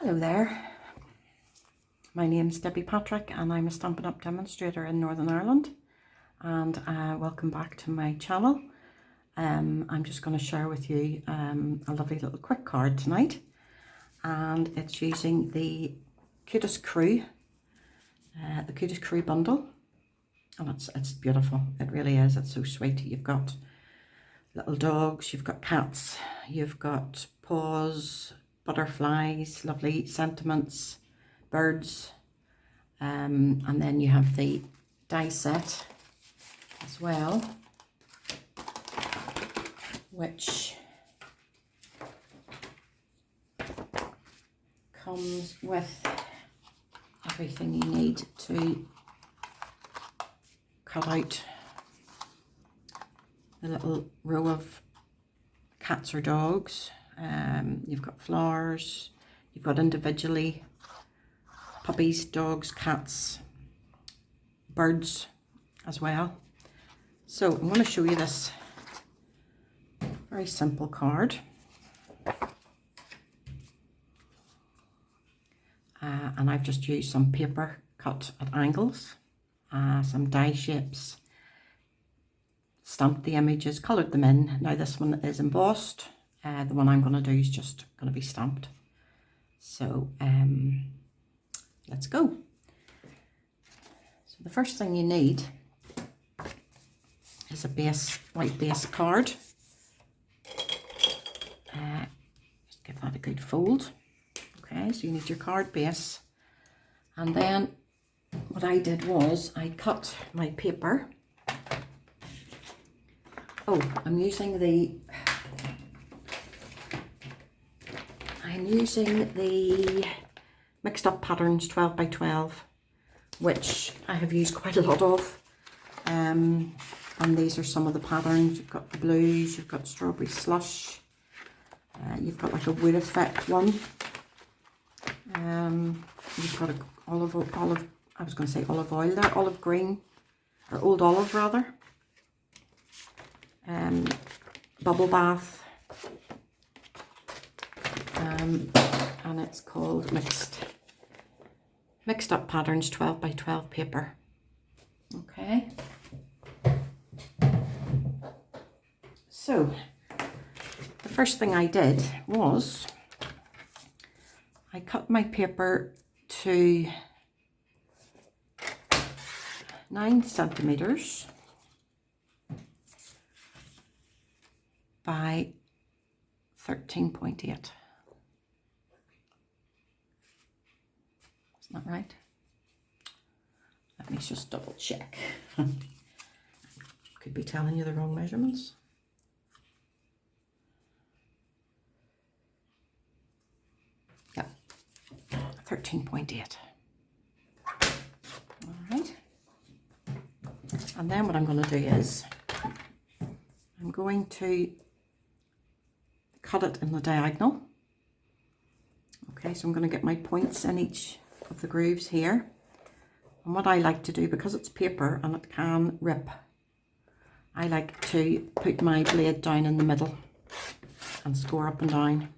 Hello there, my name's Debbie Patrick and I'm a Stampin' Up! Demonstrator in Northern Ireland, and welcome back to my channel. I'm just going to share with you a lovely little quick card tonight, and it's using the Cutest Crew bundle, and it's beautiful. It really is. It's so sweet. You've got little dogs, you've got cats, you've got paws, butterflies, lovely sentiments, birds, and then you have the die set as well, which comes with everything you need to cut out the little row of cats or dogs. You've got flowers, you've got individually puppies, dogs, cats, birds as well. So I'm going to show you this very simple card. And I've just used some paper cut at angles, some die shapes, stamped the images, coloured them in. Now this one is embossed. The one I'm going to do is just going to be stamped. So let's go. So the first thing you need is a white base card. Just give that a good fold. Okay, so you need your card base, and then what I did was I cut my paper. Oh, I'm using the Mixed Up Patterns 12 by 12, which I have used quite a lot of. And these are some of the patterns. You've got the blues, you've got strawberry slush, you've got like a wood effect one. You've got olive green, or old olive rather. Bubble bath. And it's called Mixed Up Patterns 12 by 12 paper. Okay. So the first thing I did was I cut my paper to 9 centimeters by 13.8. Isn't that right? Let me just double check. Could be telling you the wrong measurements. Yeah, 13.8. All right. And then what I'm going to do is I'm going to cut it in the diagonal. Okay, so I'm going to get my points in each of the grooves here. And what I like to do, because it's paper and it can rip, I like to put my blade down in the middle and score up and down.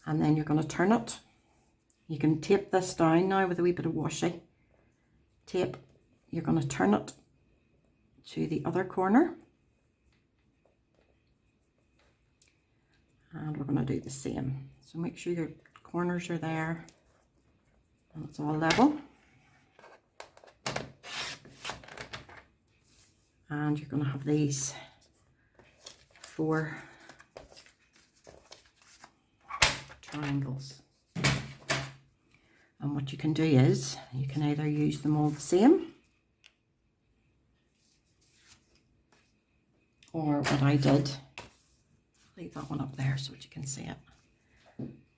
And then you're going to turn it. You can tape this down now with a wee bit of washi tape. You're going to turn it to the other corner. And we're going to do the same. So make sure your corners are there and it's all level. And you're going to have these 4 triangles. And what you can do is you can either use them all the same, or what I did, leave that one up there so that you can see it.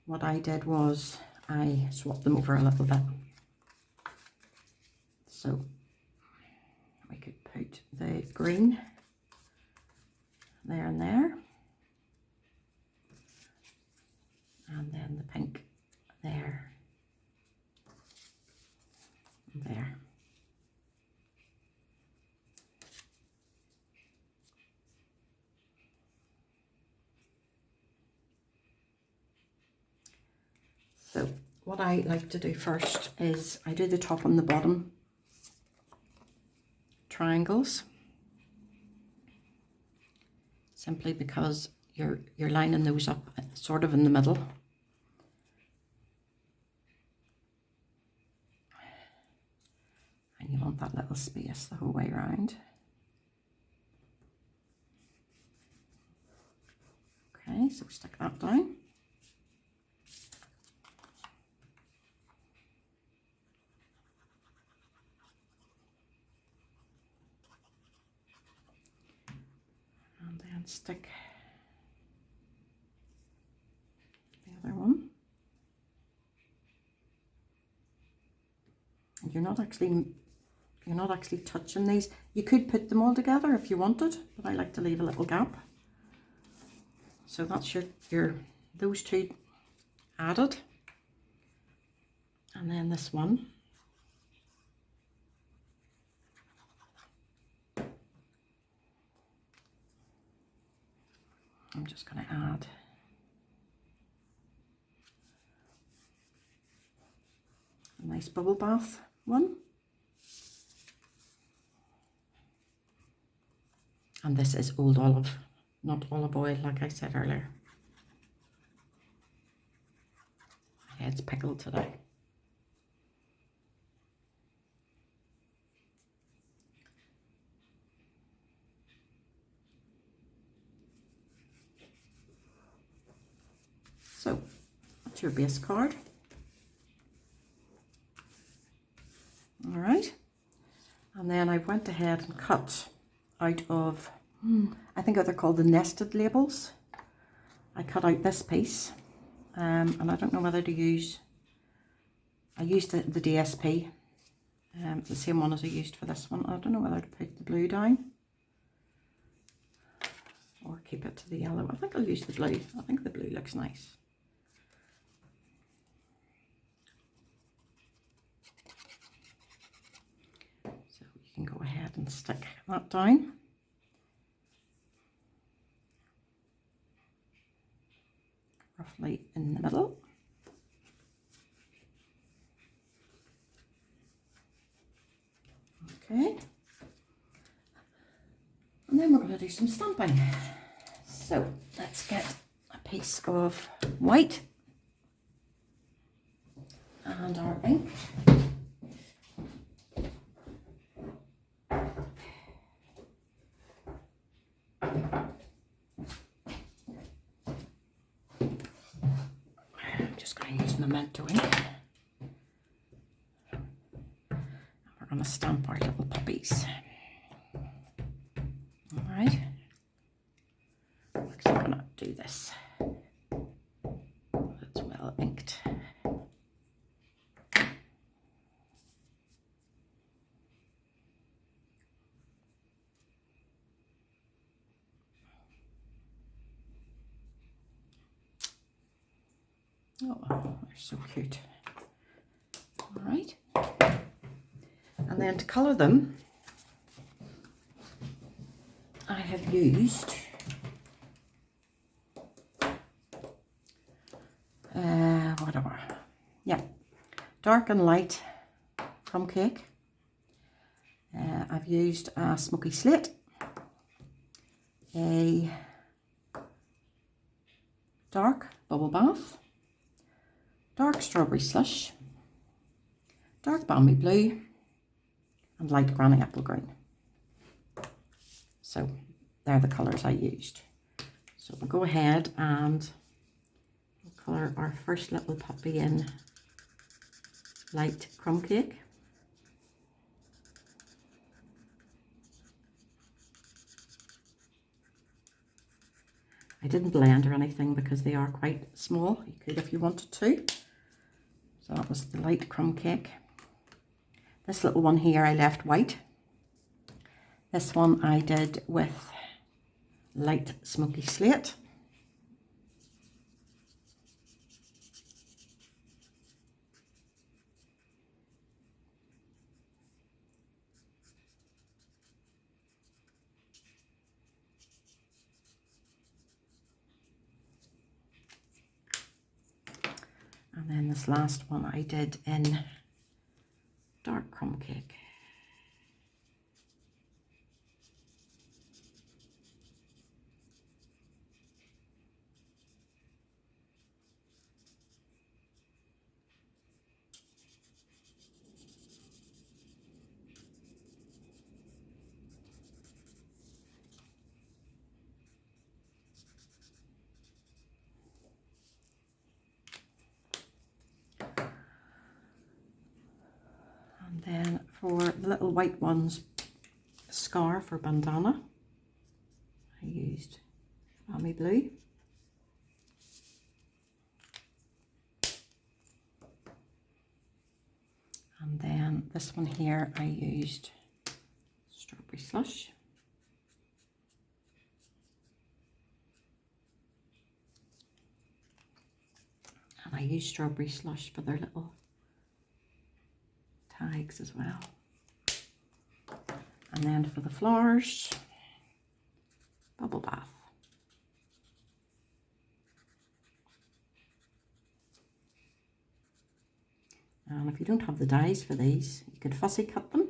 What I did was I swapped them over a little bit. So we could put the green there and there, and then the pink there and there. So what I like to do first is I do the top and the bottom triangles, simply because you're lining those up sort of in the middle. And you want that little space the whole way around. Okay, so stick that down. And then stick the other one. And you're not actually touching these. You could put them all together if you wanted, but I like to leave a little gap. So that's your those two added. And then this one. I'm just going to add a nice bubble bath one. And this is old olive, not olive oil, like I said earlier. My head's pickled today. So that's your base card. All right. And then I went ahead and cut out of, I think they're called the nested labels. I cut out this piece, and I don't know whether to use, I used the DSP, the same one as I used for this one. I don't know whether to put the blue down or keep it to the yellow. I think I'll use the blue. I think the blue looks nice. So you can go ahead and stick that down. Roughly in the middle. Okay. And then we're going to do some stamping. So let's get a piece of white and our ink. I'm just going to use Memento ink. We're going to stamp our little puppies. All right. I'm actually going to do this. It's well inked. Oh, they're so cute. All right. And then to colour them, I have used whatever. Yeah, dark and light crumb cake. I've used a smoky slate, a dark bubble bath, dark strawberry slush, dark balmy blue, and light granny apple green. So they're the colours I used. So we'll go ahead and we'll colour our first little puppy in light crumb cake. I didn't blend or anything because they are quite small. You could if you wanted to. So that was the light crumb cake. This little one here I left white. This one I did with light smoky slate. And then this last one I did in dark crumb cake. And then for the little white ones, scarf or bandana, I used Army Blue. And then this one here, I used Strawberry Slush. And I used Strawberry Slush for their little tags as well. And then for the flowers, Bubble Bath. And if you don't have the dies for these, you could fussy cut them,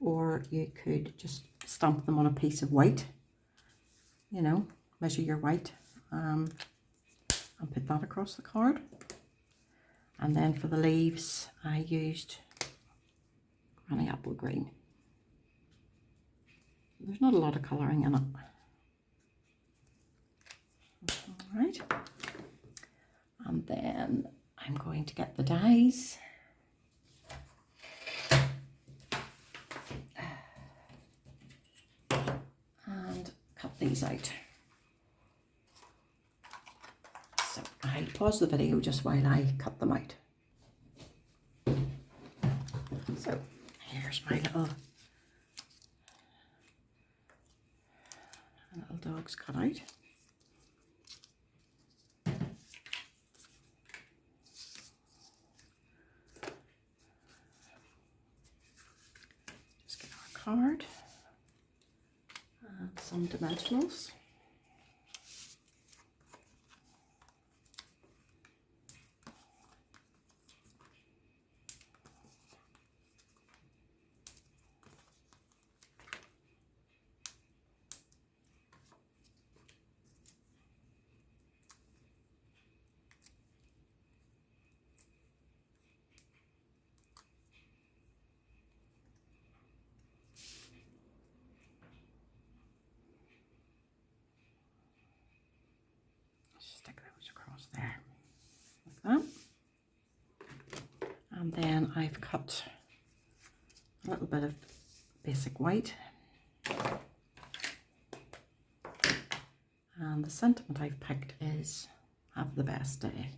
or you could just stamp them on a piece of white, you know, measure your white and put that across the card. And then for the leaves, I used Granny Apple Green. There's not a lot of colouring in it. All right. And then I'm going to get the dies. And cut these out. So I'll pause the video just while I cut them out. So here's my little dogs cut out. Just get our card and some dimensionals. Stick those across there like that. And then I've cut a little bit of basic white. And the sentiment I've picked is have the best day.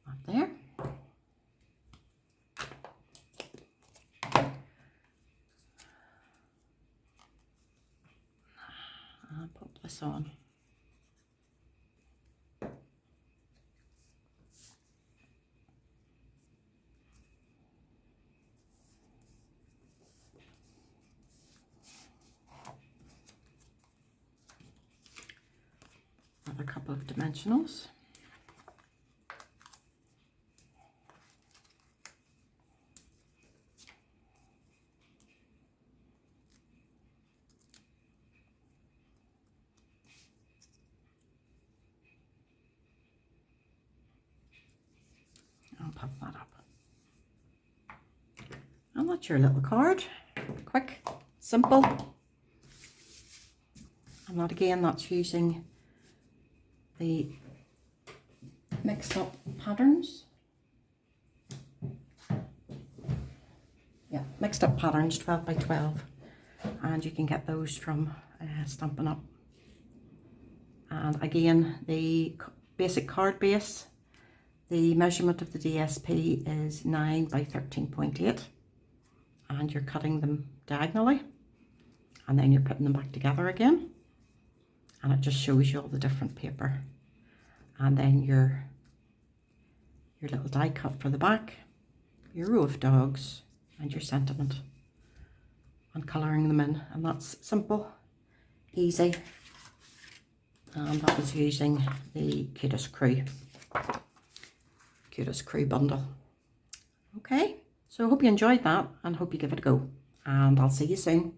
Up there. And pop this on. A couple of dimensionals. I'll pop that up. And that's your little card. Quick, simple. And that again, that's using the mixed up patterns. Yeah, mixed up patterns, 12 by 12. And you can get those from Stampin' Up. And again, the basic card base, the measurement of the DSP is 9 by 13.8. And you're cutting them diagonally. And then you're putting them back together again. And it just shows you all the different paper. And then your little die cut for the back, your row of dogs, and your sentiment. and colouring them in, and that's simple, easy, and that was using the Cutest Crew bundle. Okay, so I hope you enjoyed that and hope you give it a go, and I'll see you soon.